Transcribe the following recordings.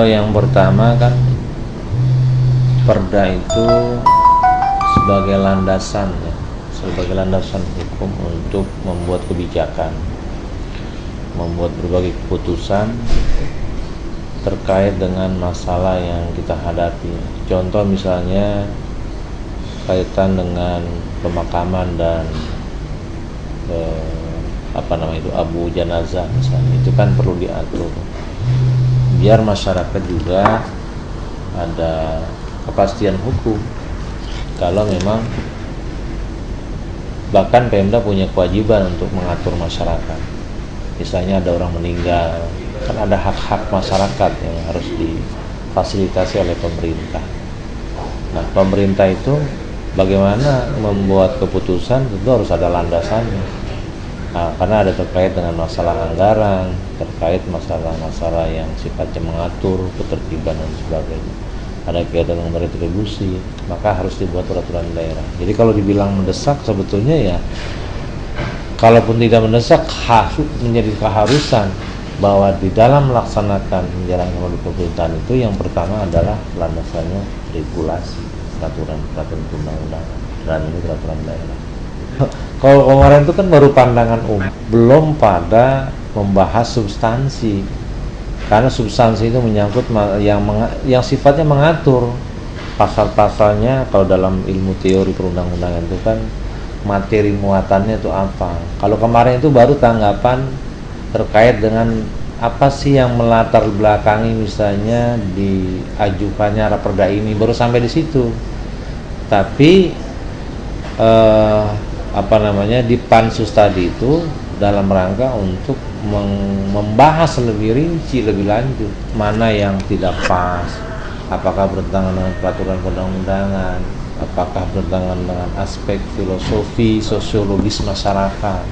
Yang pertama kan, perda itu sebagai landasan ya, sebagai landasan hukum untuk membuat kebijakan, membuat berbagai keputusan terkait dengan masalah yang kita hadapi. Contoh misalnya kaitan dengan pemakaman dan abu jenazah misalnya, itu kan perlu diatur biar masyarakat juga ada kepastian hukum. Kalau memang bahkan Pemda punya kewajiban untuk mengatur masyarakat, misalnya ada orang meninggal, kan ada hak-hak masyarakat yang harus difasilitasi oleh pemerintah. Nah, pemerintah itu bagaimana membuat keputusan tentu harus ada landasannya. Nah, karena ada terkait dengan masalah anggaran, terkait masalah-masalah yang sifatnya mengatur ketertiban dan sebagainya. Ada kaitan dengan retribusi, maka harus dibuat peraturan daerah. Jadi kalau dibilang mendesak, sebetulnya ya, kalaupun tidak mendesak, menjadi keharusan bahwa di dalam melaksanakan menjalankan produk pemerintahan itu yang pertama adalah landasannya regulasi, peraturan undang-undangan, dan ini peraturan daerah. Kalau kemarin itu kan baru pandangan umum, belum pada membahas substansi, karena substansi itu menyangkut yang sifatnya mengatur pasal-pasalnya. Kalau dalam ilmu teori perundang-undangan itu kan materi muatannya itu apa. Kalau kemarin itu baru tanggapan terkait dengan apa sih yang melatar belakangi misalnya diajukannya raperda ini, baru sampai di situ. Tapi di pansus tadi itu dalam rangka untuk membahas lebih rinci, lebih lanjut, mana yang tidak pas, apakah bertentangan dengan peraturan perundang-undangan, apakah bertentangan dengan aspek filosofi, sosiologis masyarakat.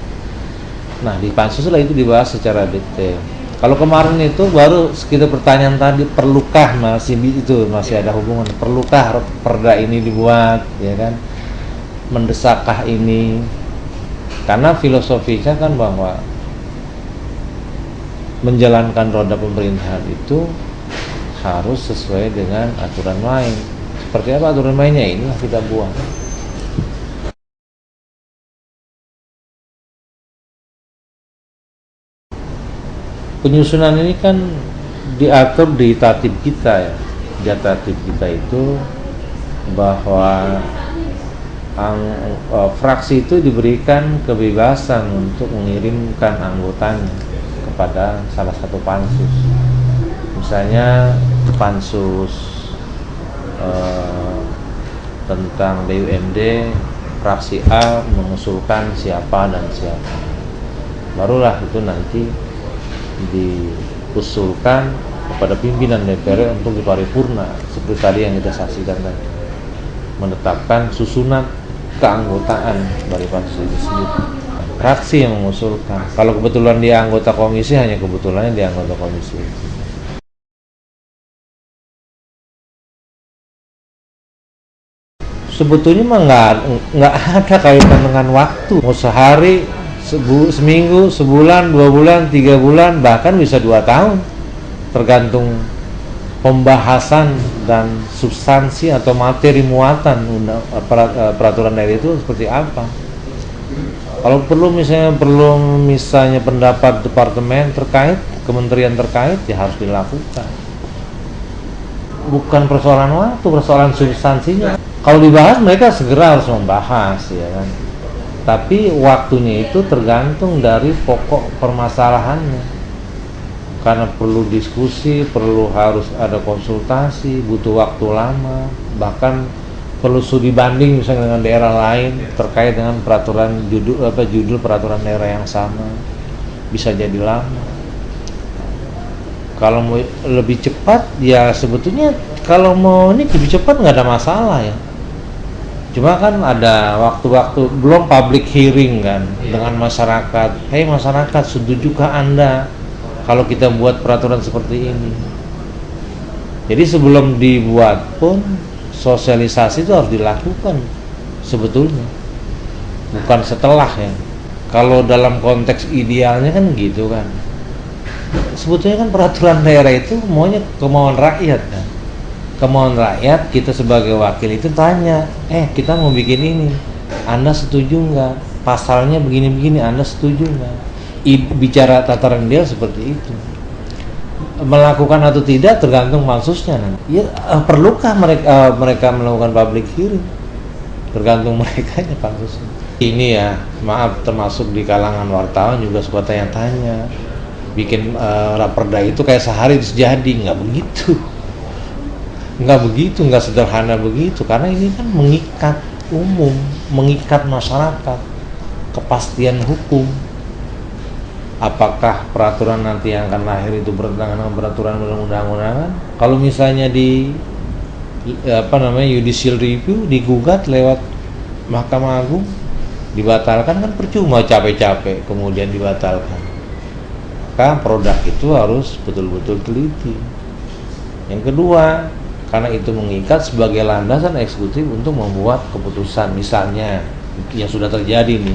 Nah, di pansus lah itu dibahas secara detail. Kalau kemarin itu baru sekitar pertanyaan tadi, perlukah, masih ada hubungan, perlukah perda ini dibuat, ya kan? Mendesakkah ini? Karena filosofinya kan bahwa menjalankan roda pemerintahan itu harus sesuai dengan aturan main. Seperti apa aturan mainnya, inilah kita buat. Penyusunan ini kan diatur di tatib kita ya. Di tatib kita itu bahwa fraksi itu diberikan kebebasan untuk mengirimkan anggotanya kepada salah satu pansus. Misalnya pansus tentang BUMD, fraksi A mengusulkan siapa dan siapa, barulah itu nanti diusulkan kepada pimpinan DPR untuk diparipurna, seperti tadi yang kita saksikan tadi, menetapkan susunan keanggotaan dari pansus itu sendiri. Fraksi yang mengusulkan. Kalau kebetulan dia anggota komisi, hanya kebetulannya dia anggota komisi. Sebetulnya mah nggak ada kaitan dengan waktu. Mau sehari, seminggu, sebulan, 2 bulan, 3 bulan, bahkan bisa 2 tahun, tergantung pembahasan dan substansi atau materi muatan peraturan daerah itu seperti apa. Kalau perlu misalnya pendapat departemen terkait, kementerian terkait, ya harus dilakukan. Bukan persoalan waktu, persoalan substansinya. Kalau dibahas, mereka segera harus membahas, ya kan. Tapi waktunya itu tergantung dari pokok permasalahannya. Karena perlu diskusi, harus ada konsultasi, butuh waktu lama, bahkan perlu studi banding misalnya dengan daerah lain terkait dengan peraturan judul peraturan daerah yang sama, bisa jadi lama. Kalau mau lebih cepat, ya sebetulnya kalau mau ini lebih cepat nggak ada masalah ya. Cuma kan ada waktu-waktu, belum public hearing kan dengan masyarakat. Hei masyarakat, setujukah Anda kalau kita buat peraturan seperti ini? Jadi sebelum dibuat pun sosialisasi itu harus dilakukan sebetulnya, bukan setelah ya. Kalau dalam konteks idealnya kan gitu kan. sebetulnya kan peraturan daerah itu maunya kemauan rakyat kan. Kemauan rakyat, kita sebagai wakil itu tanya, kita mau bikin ini, Anda setuju nggak? Pasalnya begini-begini, Anda setuju nggak? Bicara tataran dia seperti itu. Melakukan atau tidak tergantung pansusnya nanti. Ya, perlukah mereka melakukan public hearing? Tergantung mereka nya pansusnya. Ini ya, maaf, termasuk di kalangan wartawan juga suka tanya-tanya. Bikin raperda itu kayak sehari terus jadi, nggak begitu. Nggak sederhana begitu, karena ini kan mengikat umum, mengikat masyarakat, kepastian hukum. Apakah peraturan nanti yang akan lahir itu bertentangan dengan peraturan undang-undangan? Kalau misalnya di judicial review, digugat lewat Mahkamah Agung, dibatalkan kan percuma, capek-capek kemudian dibatalkan. Maka produk itu harus betul-betul teliti. Yang kedua, karena itu mengikat sebagai landasan eksekutif untuk membuat keputusan. Misalnya yang sudah terjadi nih,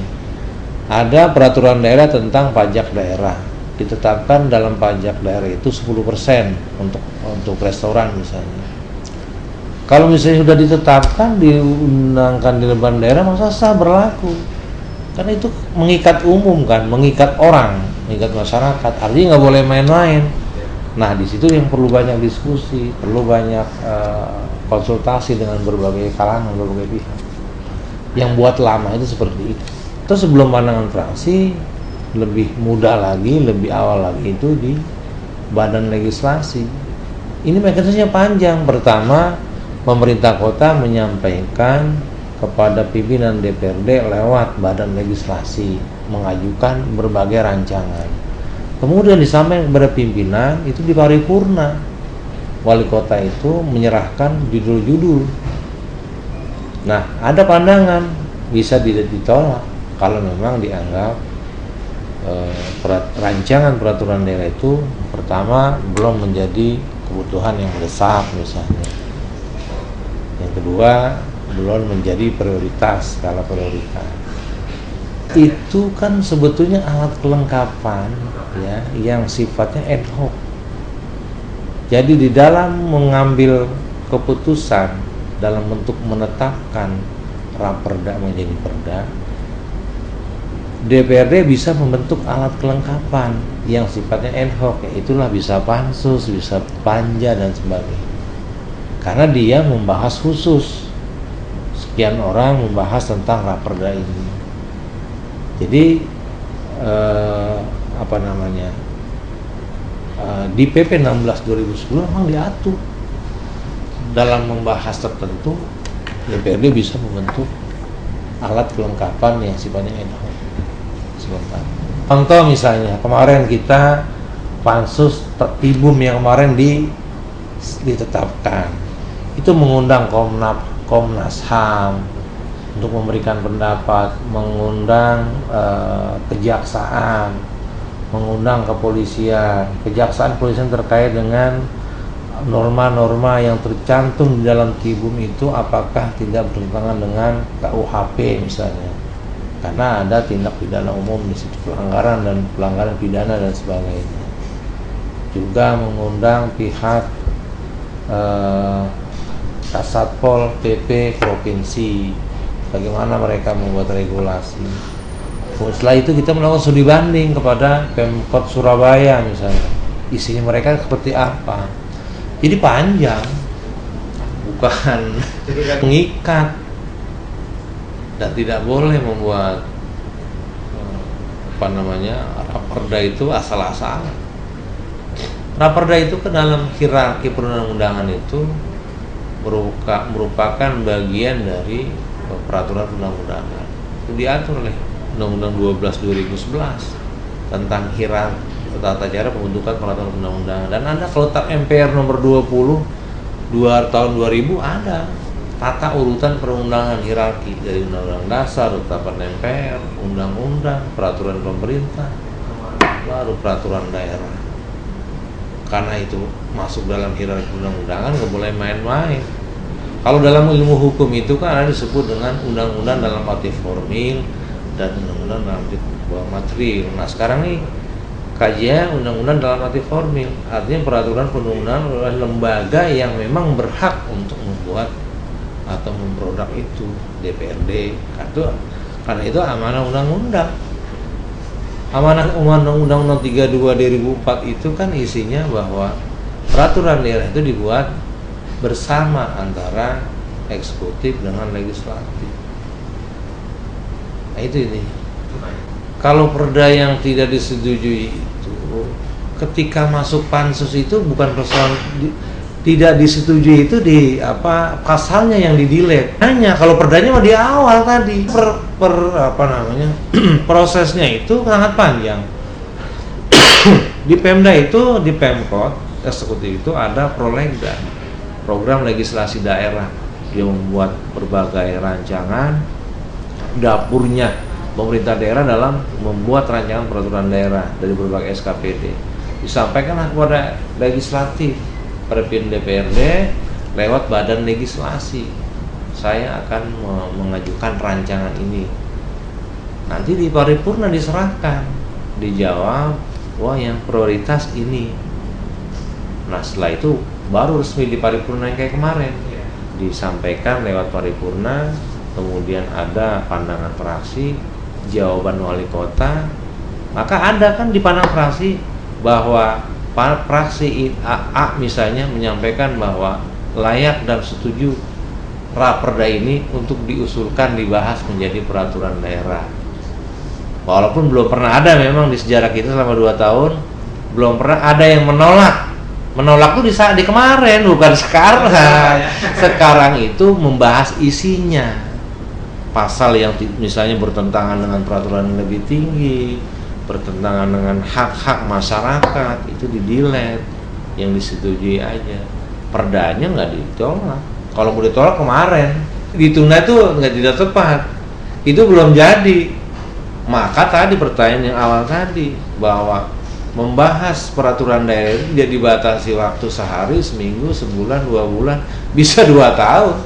ada peraturan daerah tentang pajak daerah, ditetapkan dalam pajak daerah itu 10% untuk restoran misalnya. Kalau misalnya sudah ditetapkan, diundangkan di lembaga daerah, masa sah berlaku? Karena itu mengikat umum kan, mengikat orang, mengikat masyarakat, artinya nggak boleh main-main. Nah, di situ yang perlu banyak diskusi, perlu banyak konsultasi dengan berbagai kalangan, berbagai pihak. Yang buat lama itu seperti itu. Terus sebelum pandangan fraksi, lebih mudah lagi, lebih awal lagi itu di badan legislasi. Ini mekanismenya panjang. Pertama, pemerintah kota menyampaikan kepada pimpinan DPRD lewat badan legislasi, mengajukan berbagai rancangan. Kemudian disampaikan kepada pimpinan, itu di paripurna. Wali kota itu menyerahkan judul-judul. Nah, ada pandangan, bisa ditolak kalau memang dianggap rancangan peraturan daerah itu pertama belum menjadi kebutuhan yang mendesak misalnya. Yang kedua, belum menjadi prioritas, skala prioritas. Itu kan sebetulnya alat kelengkapan ya yang sifatnya ad hoc. Jadi di dalam mengambil keputusan dalam bentuk menetapkan raperda menjadi perda, DPRD bisa membentuk alat kelengkapan yang sifatnya ad hoc, yaitulah bisa pansus, bisa panja dan sebagainya. Karena dia membahas khusus, sekian orang membahas tentang raperda ini. Jadi di PP 16 2010 memang diatur dalam membahas tertentu DPRD bisa membentuk alat kelengkapan yang sifatnya ad hoc. Sebentar. Contoh misalnya kemarin kita pansus Tibum yang kemarin ditetapkan, itu mengundang Komnas HAM untuk memberikan pendapat, mengundang kejaksaan, mengundang kepolisian polisian terkait dengan norma-norma yang tercantum di dalam Tibum itu apakah tidak bertentangan dengan KUHP misalnya, karena ada tindak pidana umum di situ, pelanggaran pidana dan sebagainya. Juga mengundang pihak Kasatpol PP provinsi, bagaimana mereka membuat regulasi. Setelah itu kita melakukan studi banding kepada Pemkot Surabaya misalnya, isinya mereka seperti apa. Jadi panjang, bukan mengikat, dan tidak boleh membuat raperda itu asal-asalan. Raperda itu ke dalam hierarki perundang-undangan itu merupakan bagian dari peraturan undang-undangan. Itu diatur oleh Undang-Undang 12 2011 tentang hierarki tata cara pembentukan peraturan undang-undangan. Dan ada kalau MPR nomor 20 tahun 2000 ada tata urutan perundangan hierarki dari Undang-Undang Dasar, Ketetapan MPR, Undang-Undang, Peraturan Pemerintah, baru peraturan daerah. Karena itu masuk dalam hierarki undang-undangan, nggak boleh main-main. Kalau dalam ilmu hukum itu kan ada disebut dengan undang-undang dalam arti formil dan undang-undang dalam arti material. Nah sekarang nih kajian undang-undang dalam arti formil, artinya peraturan perundang-undangan oleh lembaga yang memang berhak untuk membuat atau memproduk itu, DPRD. Karena itu amanah undang-undang. Amanah Undang-Undang 32 2004 itu kan isinya bahwa peraturan daerah itu dibuat bersama antara eksekutif dengan legislatif. Nah itu ini. Kalau perda yang tidak disetujui itu, ketika masuk pansus itu bukan persoalan tidak disetujui itu di pasalnya yang di-delete. Hanya kalau perdanya mah di awal tadi prosesnya itu sangat panjang. Di Pemda itu, di Pemkot eksekutif itu ada prolegda, program legislasi daerah. Dia membuat berbagai rancangan, dapurnya pemerintah daerah dalam membuat rancangan peraturan daerah dari berbagai SKPD. Disampaikan kepada legislatif, pada DPRD lewat badan legislasi. Saya akan mengajukan rancangan ini. Nanti di paripurna diserahkan, dijawab, wah yang prioritas ini. Nah setelah itu baru resmi di paripurna yang kayak kemarin, disampaikan lewat paripurna, kemudian ada pandangan fraksi, jawaban wali kota, maka ada kan di pandangan fraksi bahwa fraksi A misalnya menyampaikan bahwa layak dan setuju raperda ini untuk diusulkan dibahas menjadi peraturan daerah. Walaupun belum pernah ada, memang di sejarah kita selama 2 tahun belum pernah ada yang menolak. Menolak tuh di kemarin, bukan sekarang. Sekarang itu membahas isinya. Pasal yang misalnya bertentangan dengan peraturan yang lebih tinggi, bertentangan dengan hak-hak masyarakat, itu di-delete, yang disetujui aja. Perdanya nggak ditolak. Kalau mau ditolak kemarin, ditunda itu tidak tepat. Itu belum jadi. Maka tadi pertanyaan yang awal tadi, bahwa membahas peraturan daerah itu jadi dibatasi waktu sehari, seminggu, sebulan, 2 bulan, bisa 2 tahun.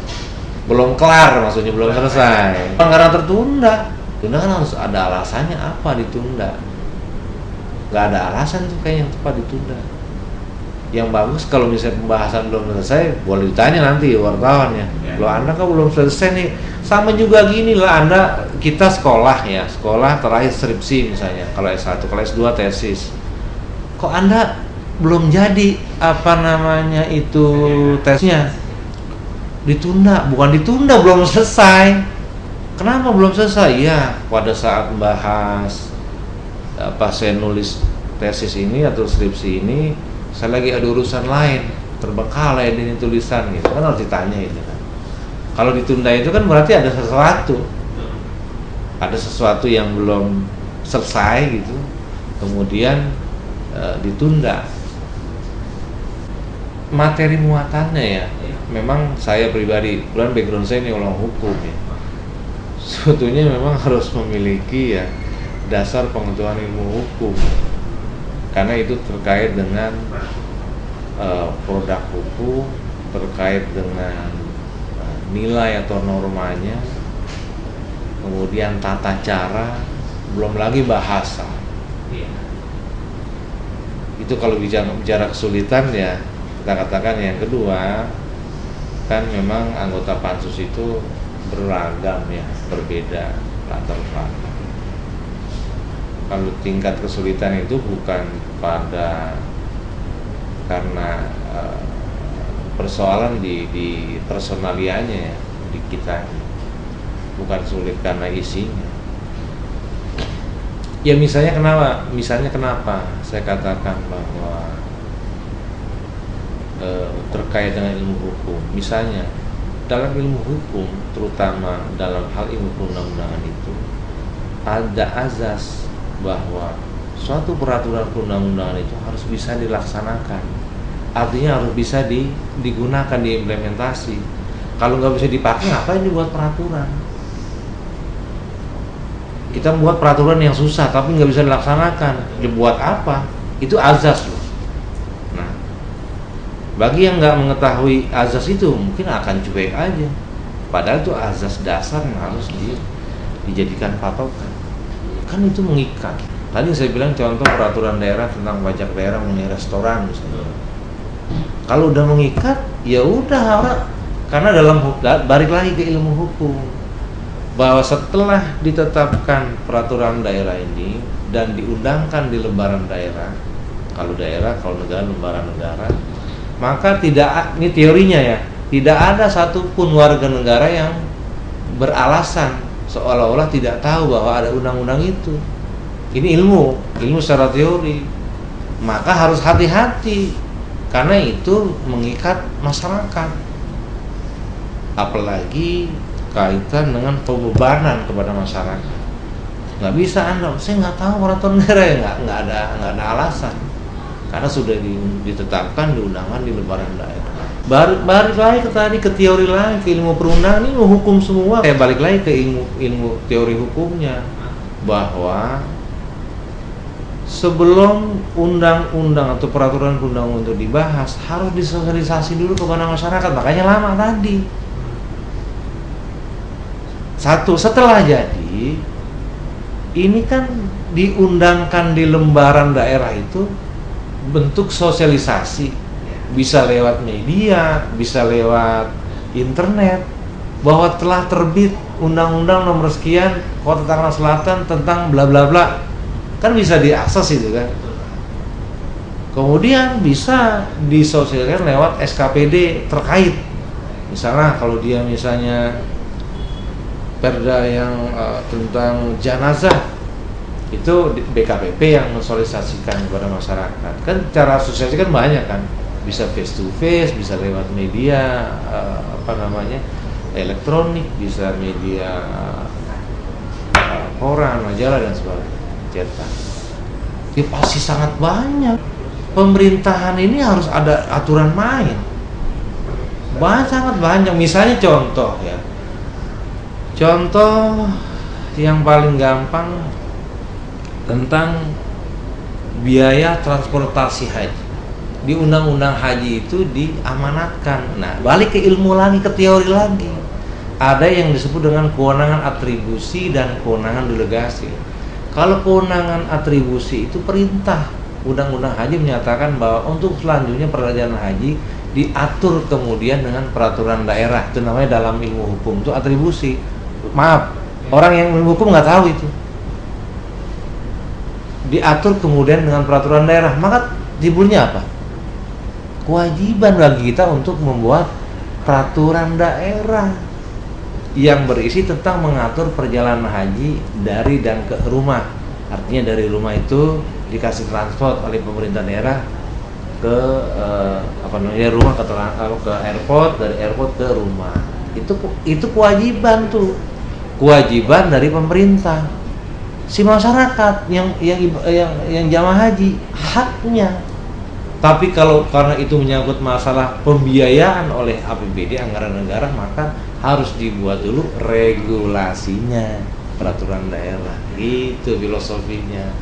Belum kelar, maksudnya belum selesai. Pelanggaran tertunda, tunda kan harus ada alasannya apa ditunda. Gak ada alasan tuh kayak yang tepat ditunda. Yang bagus kalau misalnya pembahasan belum selesai, boleh ditanya nanti wartawannya. Loh Anda kan belum selesai nih. Sama juga gini lah, kita sekolah ya, sekolah terakhir skripsi misalnya, kalau S1, kalau S2 tesis. Kok Anda belum jadi itu tesnya? Ditunda, bukan ditunda, belum selesai. Kenapa belum selesai? Ya, pada saat membahas saya nulis tesis ini atau skripsi ini, saya lagi ada urusan lain, terbengkalai ini tulisan gitu kan, harus ditanya itu kan. Kalau ditunda itu kan berarti ada sesuatu yang belum selesai gitu, kemudian ditunda. Materi muatannya ya, memang saya pribadi, kebetulan background saya ini ulama hukum ya, sebetulnya memang harus memiliki ya dasar pengetahuan ilmu hukum, karena itu terkait dengan produk hukum, terkait dengan nilai atau normanya, kemudian tata cara, belum lagi bahasa. Itu kalau bicara kesulitan ya, kita katakan yang kedua, kan memang anggota pansus itu beragam ya, berbeda latar belakang. Kalau tingkat kesulitan itu bukan karena persoalan di personalianya ya, di kita, bukan sulit karena isinya. Ya misalnya kenapa saya katakan bahwa terkait dengan ilmu hukum. Misalnya dalam ilmu hukum, terutama dalam hal ilmu perundang-undangan itu, ada azas bahwa suatu peraturan perundang-undangan itu harus bisa dilaksanakan. Artinya harus bisa digunakan, diimplementasi. Kalau nggak bisa dipakai, ngapain dibuat peraturan? Kita membuat peraturan yang susah tapi nggak bisa dilaksanakan, dibuat apa? Itu azas loh. Nah, bagi yang nggak mengetahui azas itu mungkin akan cuek aja. Padahal itu azas dasar yang harus dijadikan patokan. Kan itu mengikat. Tadi saya bilang contoh peraturan daerah tentang pajak daerah mengenai restoran misalnya. Kalau udah mengikat, ya udah orang, karena balik lagi ke ilmu hukum, bahwa setelah ditetapkan peraturan daerah ini dan diundangkan di lembaran daerah, kalau negara lembaran negara, maka ini teorinya ya, tidak ada satupun warga negara yang beralasan seolah-olah tidak tahu bahwa ada undang-undang itu. Ini ilmu secara teori, maka harus hati-hati karena itu mengikat masyarakat, apalagi kaitan dengan pembebanan kepada masyarakat. Nggak bisa saya nggak tahu peraturan daerah, ya nggak ada alasan karena sudah ditetapkan, diundangkan di lembaran daerah. Balik lagi ke tadi, ke teori lagi, ke ilmu perundangan, ini hukum semua. Balik lagi ke ilmu teori hukumnya, bahwa sebelum undang-undang atau peraturan perundang-undangan itu dibahas, harus disosialisasi dulu kepada masyarakat. Makanya lama tadi. Setelah jadi, ini kan diundangkan di lembaran daerah itu bentuk sosialisasi, bisa lewat media, bisa lewat internet, bahwa telah terbit undang-undang nomor sekian Kota Tangerang Selatan tentang bla bla bla. Kan bisa diakses itu kan. Kemudian bisa disosialisasikan lewat SKPD terkait. Misalnya kalau dia misalnya perda yang tentang jenazah, itu BKPP yang mensosialisasikan kepada masyarakat. Kan cara sosialisasi kan banyak kan. Bisa face to face, bisa lewat media elektronik, bisa media koran, majalah dan sebagainya. Cetak. Ya pasti sangat banyak. Pemerintahan ini harus ada aturan main. Sangat banyak. Misalnya contoh ya. Contoh yang paling gampang tentang biaya transportasi haji. Di undang-undang haji itu diamanatkan. Nah, balik ke ilmu lagi, ke teori lagi. Ada yang disebut dengan kewenangan atribusi dan kewenangan delegasi. Kalau kewenangan atribusi itu perintah. Undang-undang haji menyatakan bahwa untuk selanjutnya perjalanan haji diatur kemudian dengan peraturan daerah. Itu namanya dalam ilmu hukum itu atribusi. Maaf, orang yang ilmu hukum nggak tahu itu. Diatur kemudian dengan peraturan daerah, maka judulnya apa? Kewajiban bagi kita untuk membuat peraturan daerah yang berisi tentang mengatur perjalanan haji dari dan ke rumah. Artinya dari rumah itu dikasih transport oleh pemerintah daerah ke rumah ke airport, dari airport ke rumah. Itu kewajiban tuh. Kewajiban dari pemerintah. Si masyarakat yang jamaah haji haknya. Tapi karena itu menyangkut masalah pembiayaan oleh APBD, anggaran negara, maka harus dibuat dulu regulasinya, peraturan daerah. Itu filosofinya.